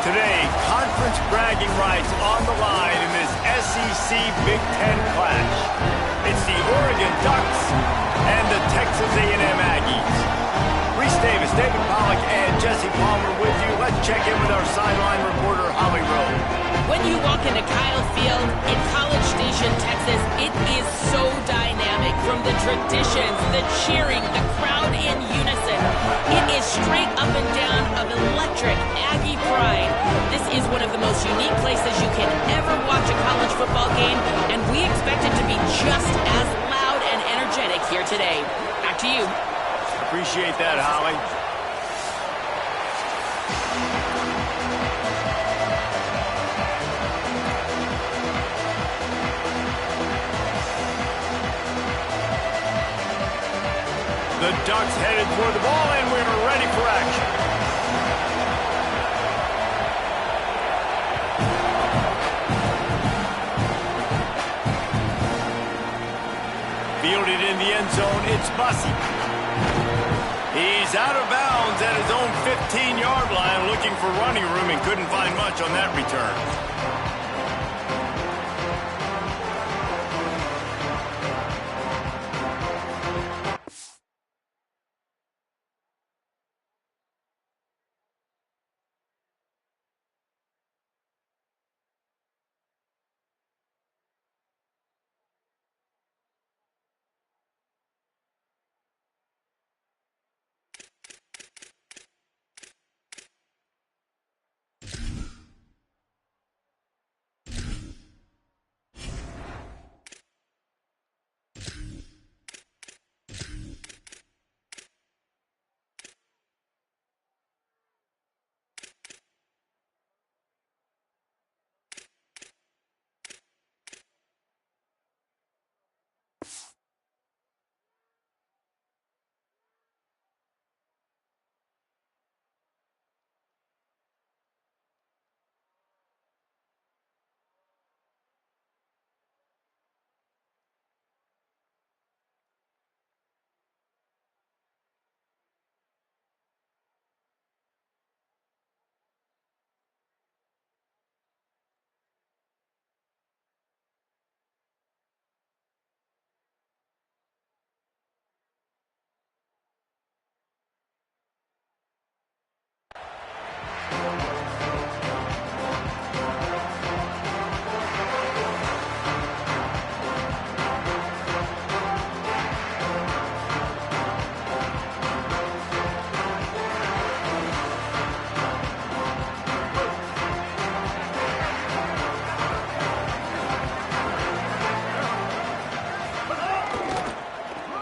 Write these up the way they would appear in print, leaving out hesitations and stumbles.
Today, conference bragging rights on the line in this SEC Big Ten clash. It's the Oregon Ducks and the Texas A&M Aggies. Reese Davis, David Pollack, and Jesse Palmer with you. Let's check in with our sideline reporter, Holly Rowe. When you walk into Kyle Field in College Station, Texas, it is so dynamic. From the traditions, the cheering, the crowd in unison. It is straight up and down of electric Aggie pride. This is one of the most unique places you can ever watch a college football game, and we expect it to be just as loud and energetic here today. Back to you. Appreciate that, Holly. The Ducks headed for the ball, and we're ready for action. Fielded in the end zone, it's Bussey. He's out of bounds at his own 15-yard line, looking for running room and couldn't find much on that return.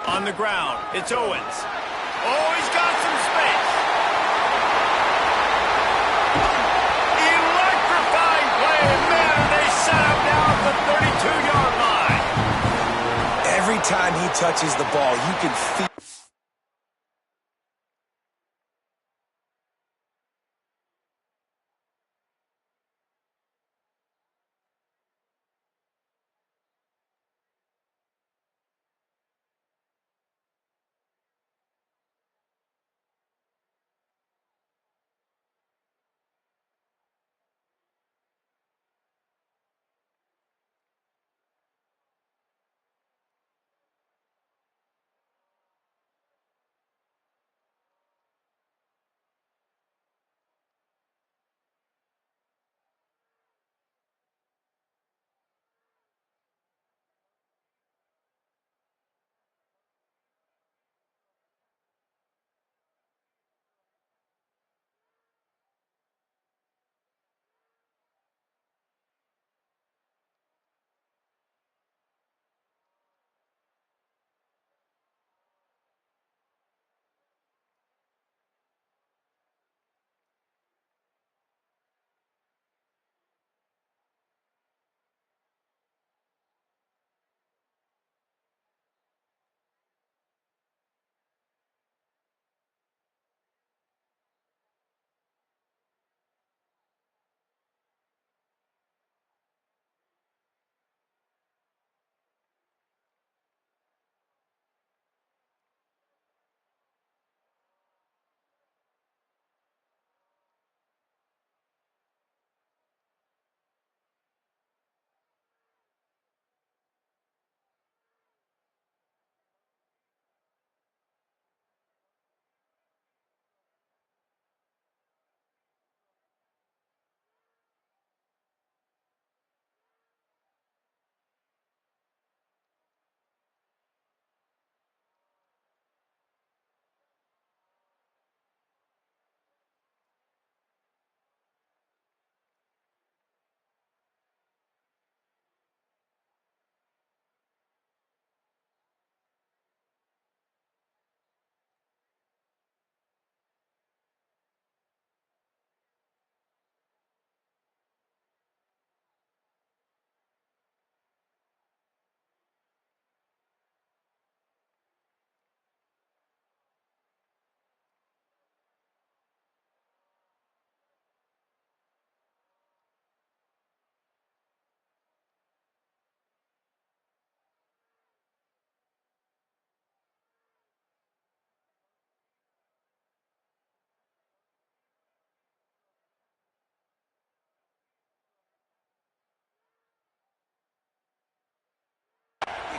On the ground, it's Owens. Oh, he's got some space. Electrifying play, and man, they set him down at the 32-yard line. Every time he touches the ball, you can feel...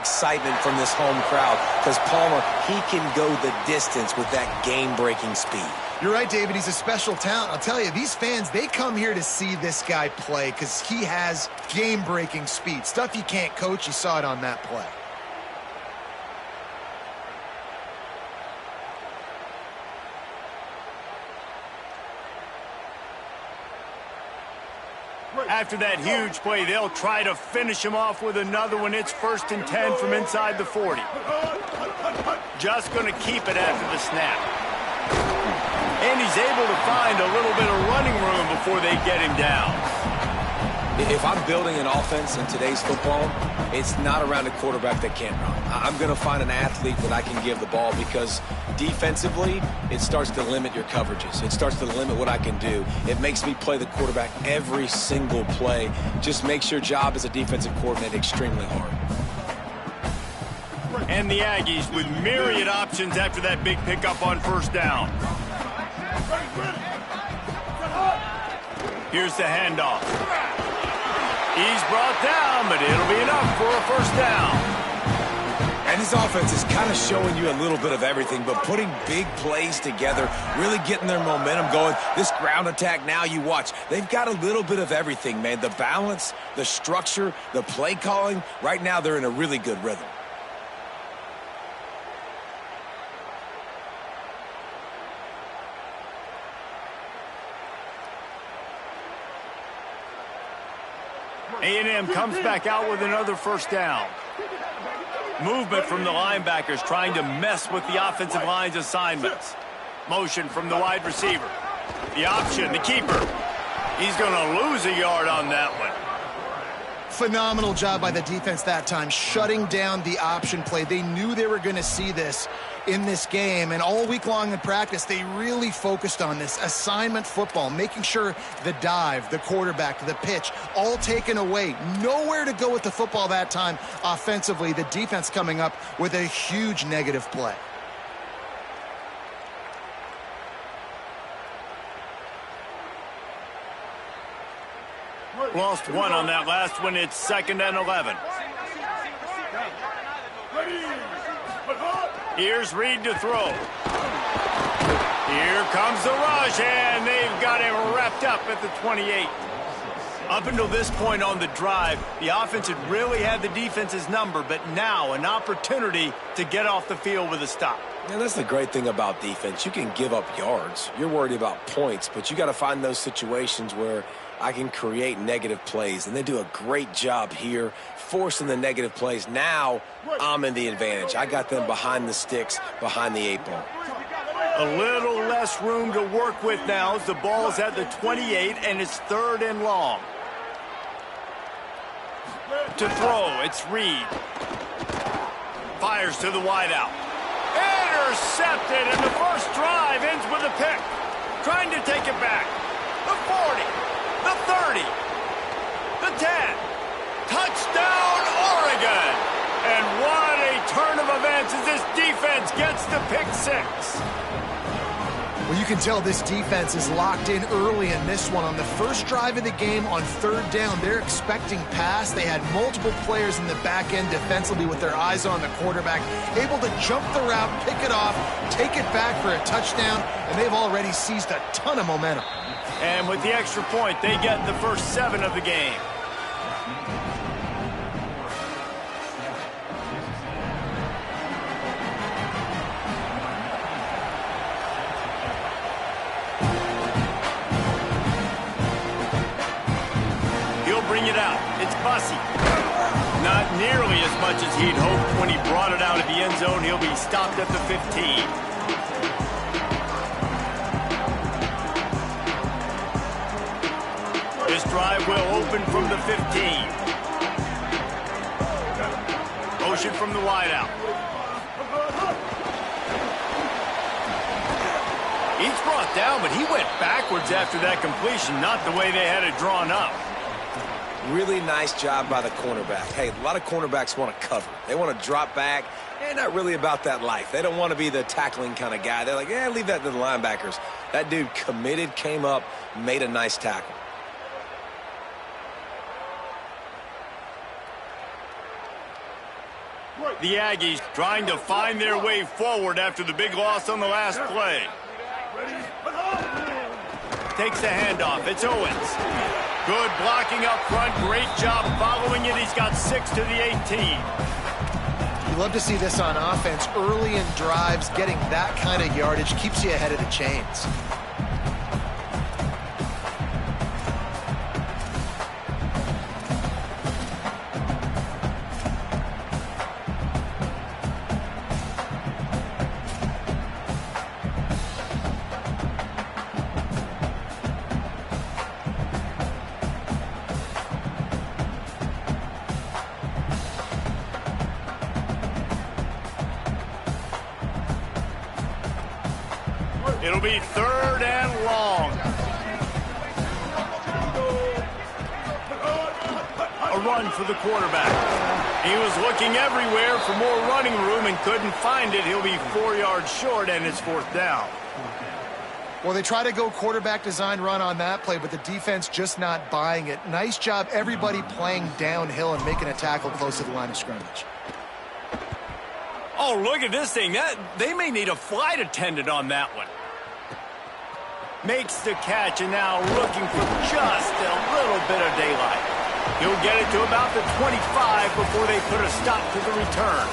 excitement from this home crowd because Palmer, he can go the distance with that game-breaking speed. You're right, David. He's a special talent. I'll tell you, these fans, they come here to see this guy play because he has game-breaking speed. Stuff you can't coach. You saw it on that play. After that huge play, they'll try to finish him off with another one. It's 1st and 10 from inside the 40. Just going to keep it after the snap. And he's able to find a little bit of running room before they get him down. If I'm building an offense in today's football, it's not around a quarterback that can't run. I'm going to find an athlete that I can give the ball because defensively, it starts to limit your coverages. It starts to limit what I can do. It makes me play the quarterback every single play. Just makes your job as a defensive coordinator extremely hard. And the Aggies with myriad options after that big pickup on 1st down. Here's the handoff. He's brought down, but it'll be enough for a 1st down. And this offense is kind of showing you a little bit of everything, but putting big plays together, really getting their momentum going. This ground attack now, you watch. They've got a little bit of everything, man. The balance, the structure, the play calling. Right now, they're in a really good rhythm. A&M comes back out with another 1st down. Movement from the linebackers trying to mess with the offensive line's assignments. Motion from the wide receiver. The option, the keeper. He's going to lose a yard on that one. Phenomenal job by the defense that time, shutting down the option play. They knew they were going to see this in this game, and all week long in practice, they really focused on this assignment football, making sure the dive, the quarterback, the pitch, all taken away. Nowhere to go with the football that time offensively. The defense coming up with a huge negative play. Lost one on that last one. It's 2nd and 11. Here's Reed to throw. Here comes the rush, and they've got him wrapped up at the 28. Up until this point on the drive, the offense had really had the defense's number, but now an opportunity to get off the field with a stop. And that's the great thing about defense. You can give up yards. You're worried about points, but you got to find those situations where I can create negative plays, and they do a great job here forcing the negative plays. Now I'm in the advantage. I got them behind the sticks, behind the 8 ball. A little less room to work with now as the ball's at the 28 and it's 3rd and long. To throw, it's Reed. Fires to the wideout. Intercepted, and the first drive ends with a pick. Trying to take it back. The 40, the 30, the 10. Touchdown, Oregon! And what a turn of events as this defense gets the pick 6. Well, you can tell this defense is locked in early in this one. On the first drive of the game on 3rd down, they're expecting pass. They had multiple players in the back end defensively with their eyes on the quarterback, able to jump the route, pick it off, take it back for a touchdown, and they've already seized a ton of momentum. And with the extra point, they get the first 7 of the game. Bring it out. It's Bussey. Not nearly as much as he'd hoped when he brought it out of the end zone. He'll be stopped at the 15. This drive will open from the 15. Motion from the wideout. He's brought down, but he went backwards after that completion, not the way they had it drawn up. Really nice job by the cornerback. Hey, a lot of cornerbacks want to cover. They want to drop back. They're not really about that life. They don't want to be the tackling kind of guy. They're like, yeah, leave that to the linebackers. That dude committed, came up, made a nice tackle. The Aggies trying to find their way forward after the big loss on the last play. Takes the handoff. It's Owens. Good blocking up front. Great job following it. He's got 6 to the 18. You love to see this on offense. Early in drives, getting that kind of yardage keeps you ahead of the chains. It'll be 3rd and long. A run for the quarterback. He was looking everywhere for more running room and couldn't find it. He'll be 4 yards short, and it's 4th down. Well, they try to go quarterback design run on that play, but the defense just not buying it. Nice job, everybody playing downhill and making a tackle close to the line of scrimmage. Oh, look at this thing. They may need a flight attendant on that one. Makes the catch, and now looking for just a little bit of daylight. He'll get it to about the 25 before they put a stop to the return.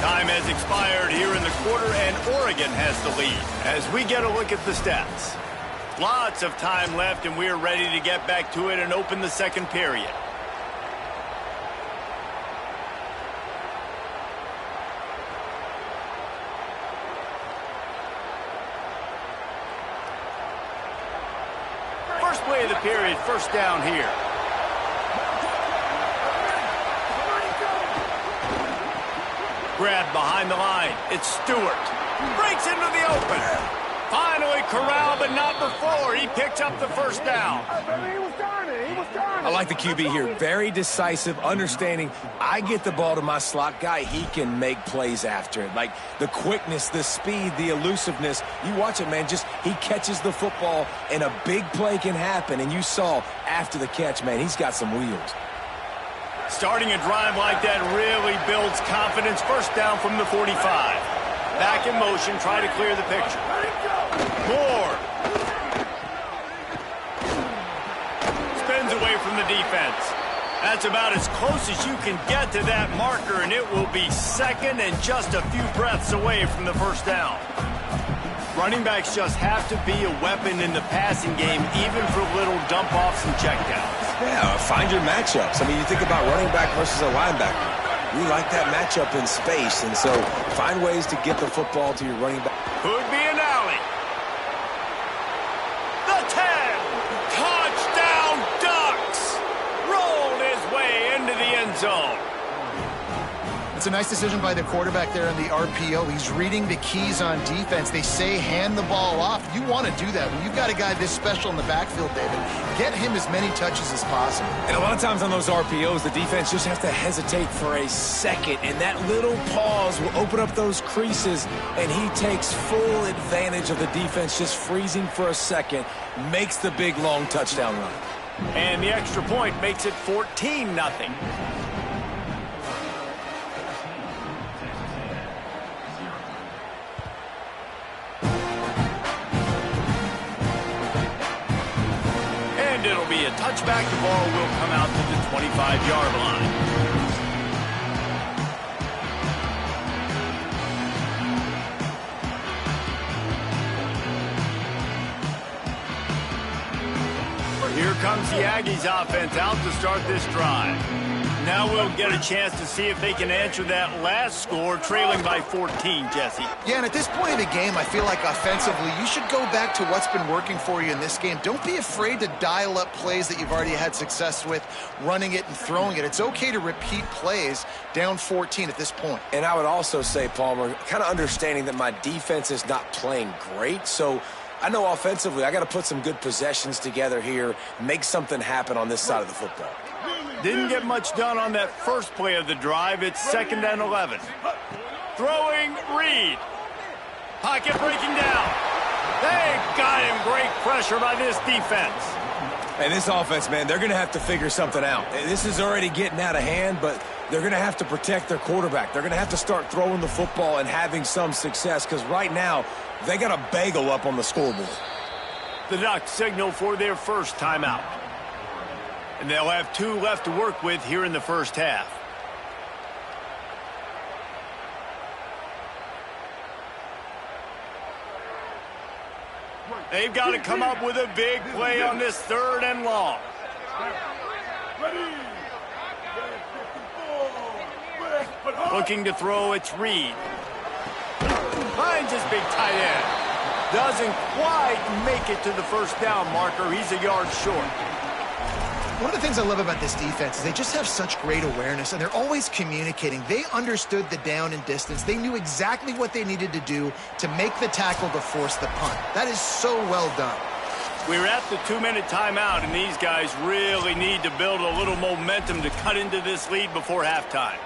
Time has expired here in the quarter, and Oregon has the lead. As we get a look at the stats. Lots of time left, and we're ready to get back to it and open the second period. First play of the period, 1st down here. Grab behind the line. It's Stewart. Breaks into the open. Finally corralled, but not before. He picks up the 1st down. I like the QB here. Very decisive, understanding I get the ball to my slot guy, he can make plays after it. Like the quickness, the speed, the elusiveness. You watch it, man. Just he catches the football, and a big play can happen. And you saw after the catch, man, he's got some wheels. Starting a drive like that really builds confidence. 1st down from the 45. Back in motion, try to clear the picture. Moore. Spins away from the defense. That's about as close as you can get to that marker, and it will be 2nd and just a few breaths away from the 1st down. Running backs just have to be a weapon in the passing game, even for little dump-offs and checkdowns. Yeah, find your matchups. I mean, you think about running back versus a linebacker. We like that matchup in space, and so find ways to get the football to your running back. Could be an alley. The 10. Touchdown Ducks. Rolled his way into the end zone. It's a nice decision by the quarterback there in the RPO. He's reading the keys on defense. They say hand the ball off. You want to do that. When you've got a guy this special in the backfield, David, get him as many touches as possible. And a lot of times on those RPOs, the defense just has to hesitate for a second, and that little pause will open up those creases, and he takes full advantage of the defense just freezing for a second, makes the big, long touchdown run. And the extra point makes it 14-0. It'll be a touchback. The ball will come out to the 25-yard line. Here comes the Aggies offense out to start this drive. Now we'll get a chance to see if they can answer that last score, trailing by 14, Jesse. Yeah, and at this point in the game, I feel like offensively, you should go back to what's been working for you in this game. Don't be afraid to dial up plays that you've already had success with, running it and throwing it. It's okay to repeat plays down 14 at this point. And I would also say, Palmer, kind of understanding that my defense is not playing great, so I know offensively I got to put some good possessions together here, make something happen on this side of the football. Didn't get much done on that first play of the drive. It's 2nd and 11. Throwing Reed. Pocket breaking down. They got him. Great pressure by this defense. And this offense, man, they're going to have to figure something out. This is already getting out of hand, but They're going to have to protect their quarterback. They're going to have to start throwing the football and having some success because right now they got a bagel up on the scoreboard. The Ducks signal for their first timeout. And they'll have 2 left to work with here in the first half. They've got to come up with a big play on this 3rd and long. Looking to throw, it's Reed. Finds his big tight end. Doesn't quite make it to the first down marker. He's a yard short. One of the things I love about this defense is they just have such great awareness, and they're always communicating. They understood the down and distance. They knew exactly what they needed to do to make the tackle to force the punt. That is so well done. We're at the 2-minute timeout, and these guys really need to build a little momentum to cut into this lead before halftime.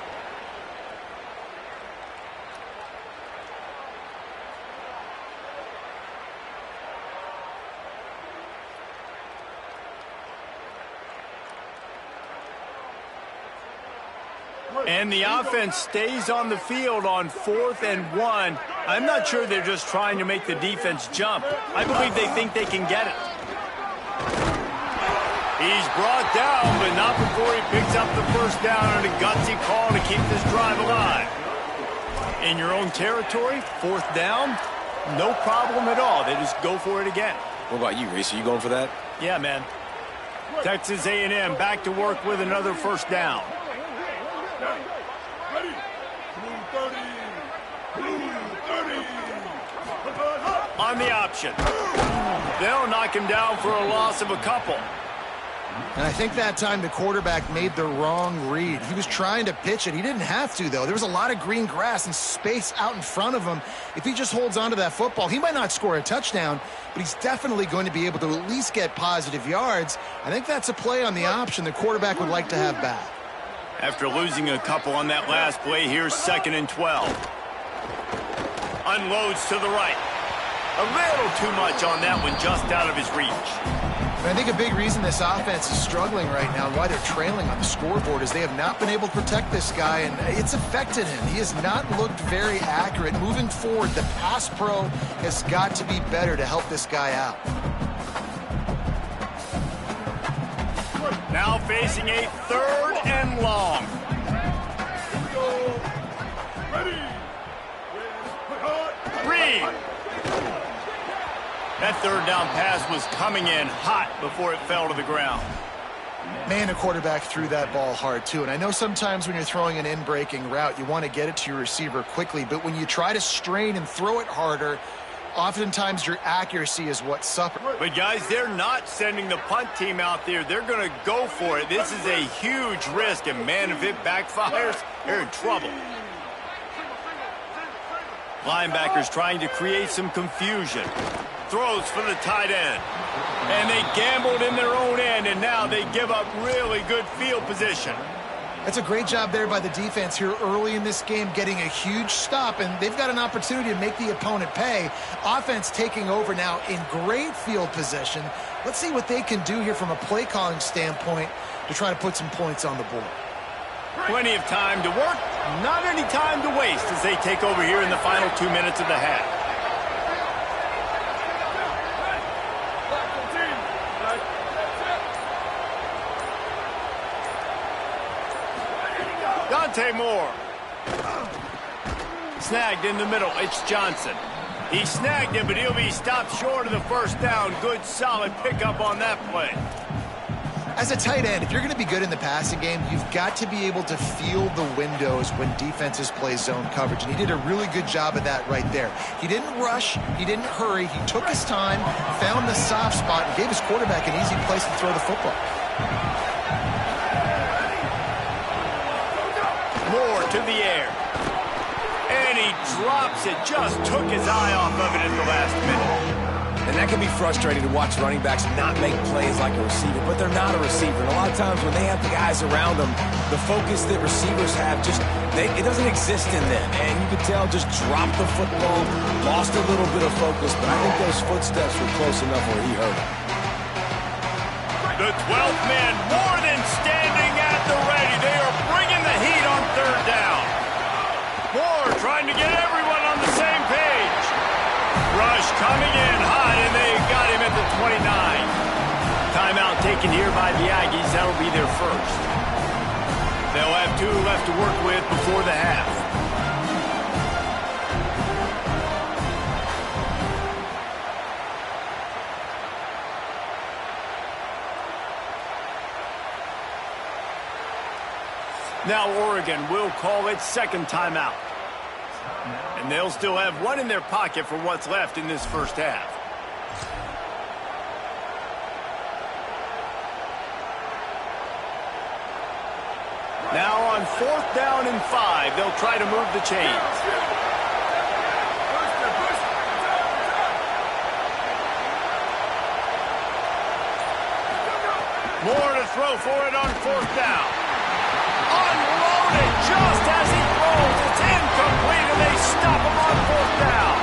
And the offense stays on the field on 4th and 1. I'm not sure they're just trying to make the defense jump. I believe they think they can get it. He's brought down, but not before he picks up the first down and a gutsy call to keep this drive alive. In your own territory, 4th down, no problem at all. They just go for it again. What about you, Reese? Are you going for that? Yeah, man. Texas A&M back to work with another first down. On the option. They'll knock him down for a loss of a couple. And I think that time the quarterback made the wrong read. He was trying to pitch it. He didn't have to, though. There was a lot of green grass and space out in front of him. If he just holds on to that football, he might not score a touchdown, but he's definitely going to be able to at least get positive yards. I think that's a play on the option the quarterback would like to have back. After losing a couple on that last play, here's 2nd and 12. Unloads to the right. A little too much on that one, just out of his reach. But I think a big reason this offense is struggling right now and why they're trailing on the scoreboard is they have not been able to protect this guy, and it's affected him. He has not looked very accurate. Moving forward, the pass pro has got to be better to help this guy out. Now facing a 3rd and long. Reed. That 3rd down pass was coming in hot before it fell to the ground. Man, the quarterback threw that ball hard, too. And I know sometimes when you're throwing an in-breaking route, you want to get it to your receiver quickly. But when you try to strain and throw it harder, oftentimes your accuracy is what suffers. But, guys, they're not sending the punt team out there. They're going to go for it. This is a huge risk. And, man, if it backfires, they're in trouble. Linebackers trying to create some confusion. Throws for the tight end. And they gambled in their own end, and now they give up really good field position. That's a great job there by the defense here early in this game, getting a huge stop, and they've got an opportunity to make the opponent pay. Offense taking over now in great field position. Let's see what they can do here from a play calling standpoint to try to put some points on the board. Plenty of time to work, not any time to waste as they take over here in the final 2 minutes of the half. Moore. Snagged in the middle. It's Johnson. He snagged it, but he'll be stopped short of the first down. Good, solid pickup on that play. As a tight end, if you're going to be good in the passing game, you've got to be able to feel the windows when defenses play zone coverage, and he did a really good job of that right there. He didn't rush. He didn't hurry. He took his time, found the soft spot, and gave his quarterback an easy place to throw the football. Moore to the air. And he drops it. Just took his eye off of it at the last minute. And that can be frustrating to watch running backs not make plays like a receiver, but they're not a receiver. And a lot of times when they have the guys around them, the focus that receivers have it doesn't exist in them. And you could tell just dropped the football, lost a little bit of focus, but I think those footsteps were close enough where he heard it. The 12th man more than standing at the ready. They are bringing the heat on Coming in hot, and they got him at the 29. Timeout taken here by the Aggies. That'll be their first. They'll have 2 left to work with before the half. Now Oregon will call its second timeout. And they'll still have 1 in their pocket for what's left in this first half. Now on 4th down and 5, they'll try to move the chains. More to throw for it on 4th down. Unloaded just as he throws. It's incomplete, and they stop him on 4th down.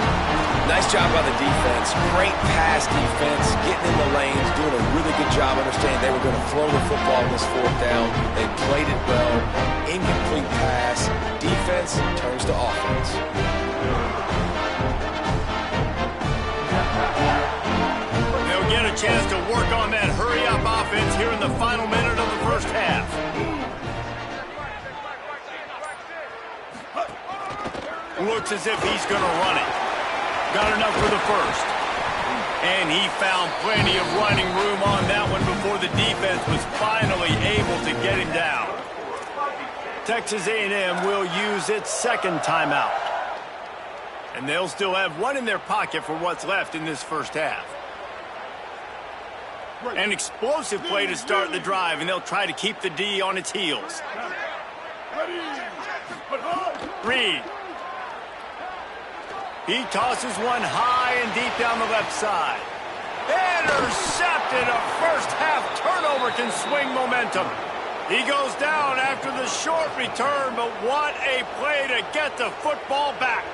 Nice job by the defense. Great pass defense, getting in the lanes, doing a really good job understanding they were going to throw the football on this 4th down. They played it well. Incomplete pass. Defense turns to offense. They'll get a chance to work on that hurry-up offense here in the final minute of the first half. Looks as if he's going to run it. Got enough for the first. And he found plenty of running room on that one before the defense was finally able to get him down. Texas A&M will use its second timeout. And they'll still have 1 in their pocket for what's left in this first half. An explosive play to start the drive, and they'll try to keep the D on its heels. Reed. He tosses one high and deep down the left side. Intercepted. A first-half turnover can swing momentum. He goes down after the short return, but what a play to get the football back.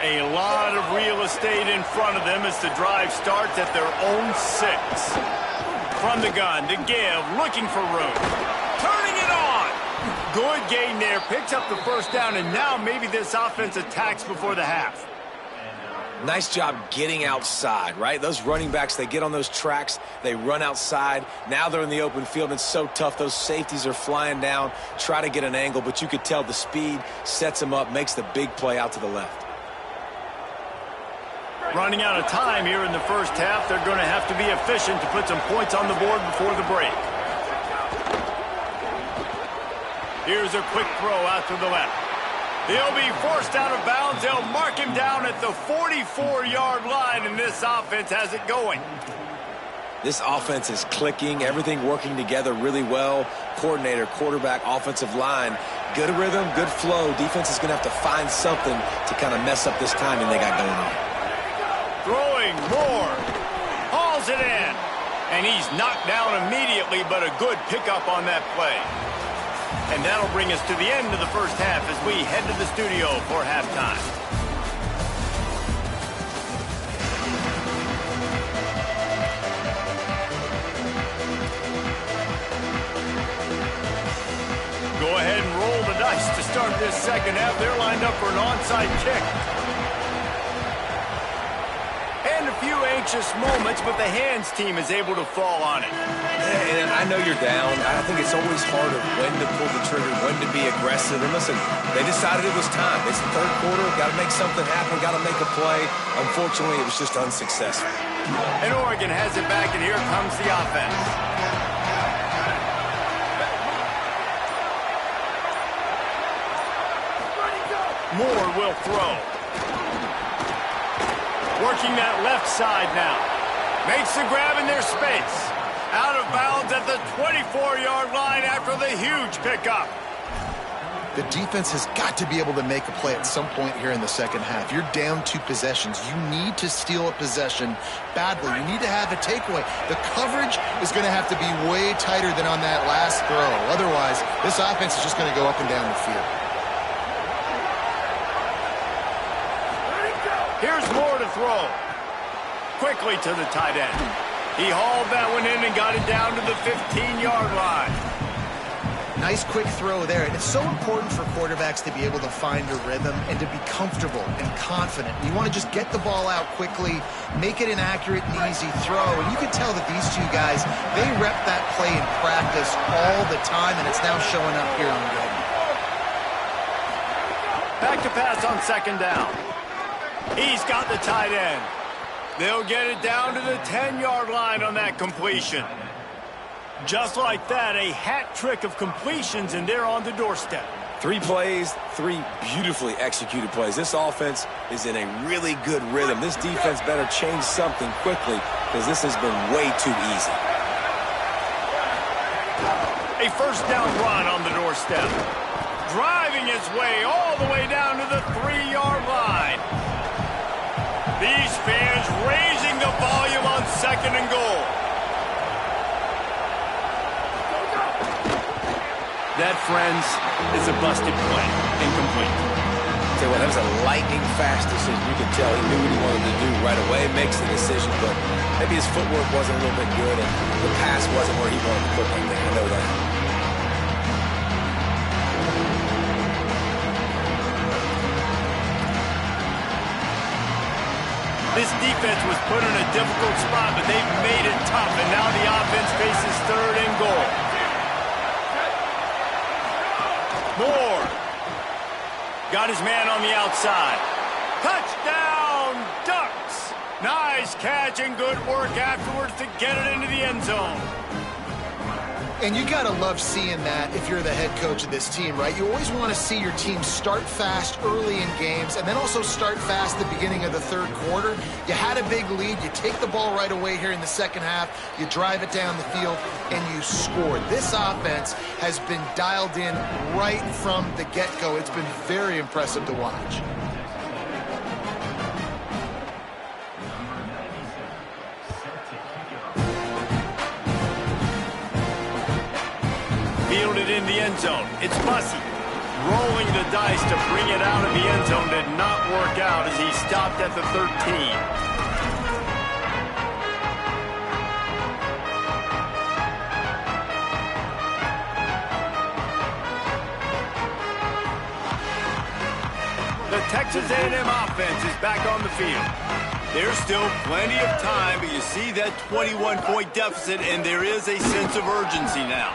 A lot of real estate in front of them as the drive starts at their own 6. From the gun to give, looking for room. Turning it on. Good gain there, picks up the first down, and now maybe this offense attacks before the half. Nice job getting outside, right? Those running backs, they get on those tracks, they run outside. Now they're in the open field. It's so tough. Those safeties are flying down, try to get an angle, but you could tell the speed sets them up, makes the big play out to the left. Running out of time here in the first half. They're going to have to be efficient to put some points on the board before the break. Here's a quick throw out to the left. He'll be forced out of bounds. They'll mark him down at the 44-yard line, and this offense has it going. This offense is clicking, everything working together really well. Coordinator, quarterback, offensive line, good rhythm, good flow. Defense is going to have to find something to kind of mess up this timing they got going on. Throwing more. Hauls it in. And he's knocked down immediately, but a good pickup on that play. And that'll bring us to the end of the first half as we head to the studio for halftime. Go ahead and roll the dice to start this second half. They're lined up for an onside kick. And a few anxious moments, but the hands team is able to fall on it. And I know you're down. I think it's always harder when to pull the trigger, when to be aggressive. And listen, they decided it was time. It's the third quarter. Got to make something happen. Got to make a play. Unfortunately, it was just unsuccessful. And Oregon has it back, and here comes the offense. Moore will throw. Working that left side now. Makes the grab in their space. Out of bounds at the 24-yard line after the huge pickup. The defense has got to be able to make a play at some point here in the second half. You're down 2 possessions. You need to steal a possession badly. You need to have a takeaway. The coverage is going to have to be way tighter than on that last throw. Otherwise, this offense is just going to go up and down the field. Here's Moore to throw. Quickly to the tight end. He hauled that one in and got it down to the 15-yard line. Nice quick throw there. And it's so important for quarterbacks to be able to find a rhythm and to be comfortable and confident. You want to just get the ball out quickly, make it an accurate and easy throw. And you can tell that these two guys, they rep that play in practice all the time, and it's now showing up here on the game. Back to pass on second down. He's got the tight end. They'll get it down to the 10-yard line on that completion. Just like that, a hat trick of completions, and they're on the doorstep. 3 plays, 3 beautifully executed plays. This offense is in a really good rhythm. This defense better change something quickly because this has been way too easy. A first down run on the doorstep. Driving his way all the way down to the 3-yard line. These fans raising the volume on second and goal. That, friends, is a busted play. Incomplete. Tell you what, that was a lightning-fast decision. You can tell he knew what he wanted to do right away. Makes the decision, but maybe his footwork wasn't a little bit good, and the pass wasn't where he wanted to put that thing. I know that. This defense was put in a difficult spot, but they've made it tough, and now the offense faces third and goal. Moore got his man on the outside. Touchdown, Ducks! Nice catch and good work afterwards to get it into the end zone. And you got to love seeing that if you're the head coach of this team, right? You always want to see your team start fast early in games and then also start fast at the beginning of the third quarter. You had a big lead. You take the ball right away here in the second half. You drive it down the field, and you score. This offense has been dialed in right from the get-go. It's been very impressive to watch. Fielded in the end zone. It's Bussey. Rolling the dice to bring it out of the end zone did not work out as he stopped at the 13. The Texas A&M offense is back on the field. There's still plenty of time, but you see that 21-point deficit, and there is a sense of urgency now.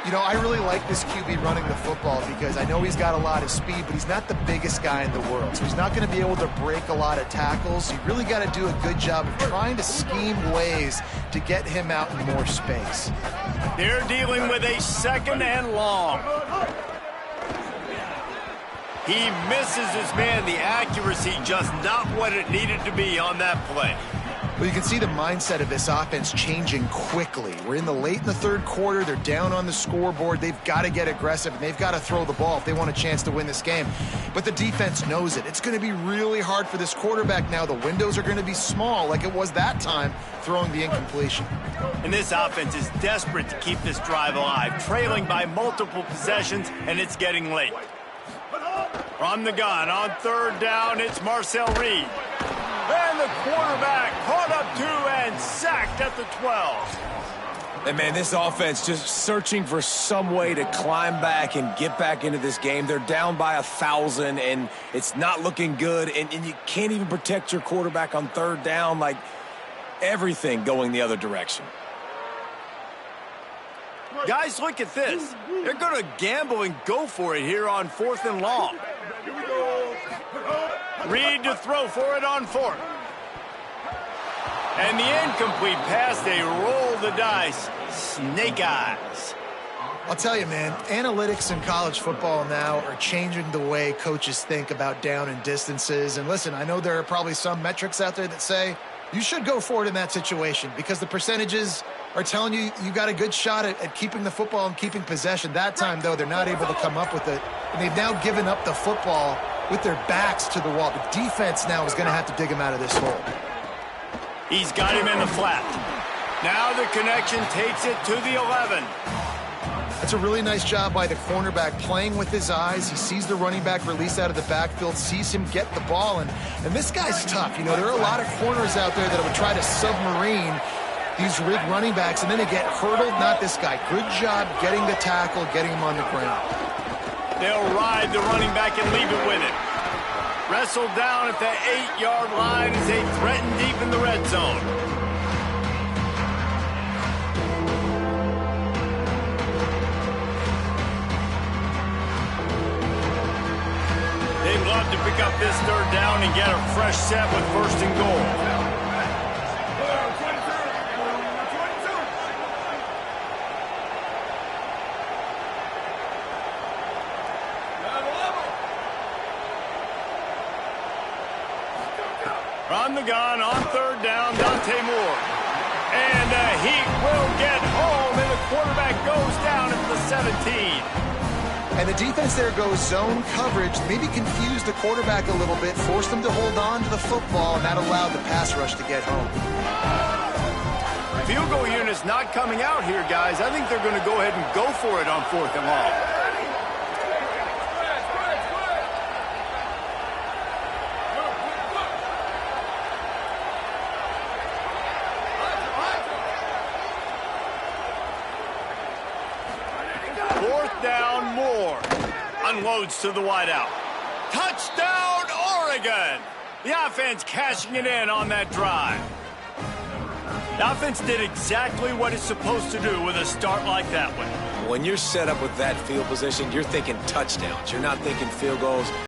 You know, I really like this QB running the football because I know he's got a lot of speed, but he's not the biggest guy in the world. So he's not going to be able to break a lot of tackles. You really got to do a good job of trying to scheme ways to get him out in more space. They're dealing with a second and long. He misses his man. The accuracy just not what it needed to be on that play. Well, you can see the mindset of this offense changing quickly. We're late in the third quarter. They're down on the scoreboard. They've got to get aggressive, and they've got to throw the ball if they want a chance to win this game. But the defense knows it. It's going to be really hard for this quarterback now. The windows are going to be small like it was that time throwing the incompletion. And this offense is desperate to keep this drive alive, trailing by multiple possessions, and it's getting late. From the gun on third down, it's Marcel Reed. And the quarterback caught up 2 and sacked at the 12. And, man, this offense just searching for some way to climb back and get back into this game. They're down by 1,000, and it's not looking good. And you can't even protect your quarterback on third down. Like, everything going the other direction. Guys, look at this. They're going to gamble and go for it here on 4th and long. Reed to throw for it on 4th. And the incomplete pass, they roll the dice. Snake eyes. I'll tell you, man, analytics in college football now are changing the way coaches think about down and distances. And listen, I know there are probably some metrics out there that say you should go for it in that situation because the percentages are telling you you got a good shot at keeping the football and keeping possession. That time, though, they're not able to come up with it. And they've now given up the football with their backs to the wall. The defense now is going to have to dig him out of this hole. He's got him in the flat. Now the connection takes it to the 11. That's a really nice job by the cornerback playing with his eyes. He sees the running back release out of the backfield, sees him get the ball, and this guy's tough. You know, there are a lot of corners out there that would try to submarine these rig running backs, and then they get hurdled. Not this guy. Good job getting the tackle, getting him on the ground. They'll ride the running back and leave it with it. Wrestled down at the 8-yard line as they threaten deep in the red zone. They'd love to pick up this third down and get a fresh set with first and goal. On the gun, on third down, Dante Moore. And he will get home, and the quarterback goes down at the 17. And the defense there goes zone coverage, maybe confused the quarterback a little bit, forced him to hold on to the football, and that allowed the pass rush to get home. Field goal unit's not coming out here, guys. I think they're going to go ahead and go for it on 4th and long. Down Moore. Unloads to the wideout. Touchdown, Oregon! The offense cashing it in on that drive. The offense did exactly what it's supposed to do with a start like that one. When you're set up with that field position, you're thinking touchdowns. You're not thinking field goals.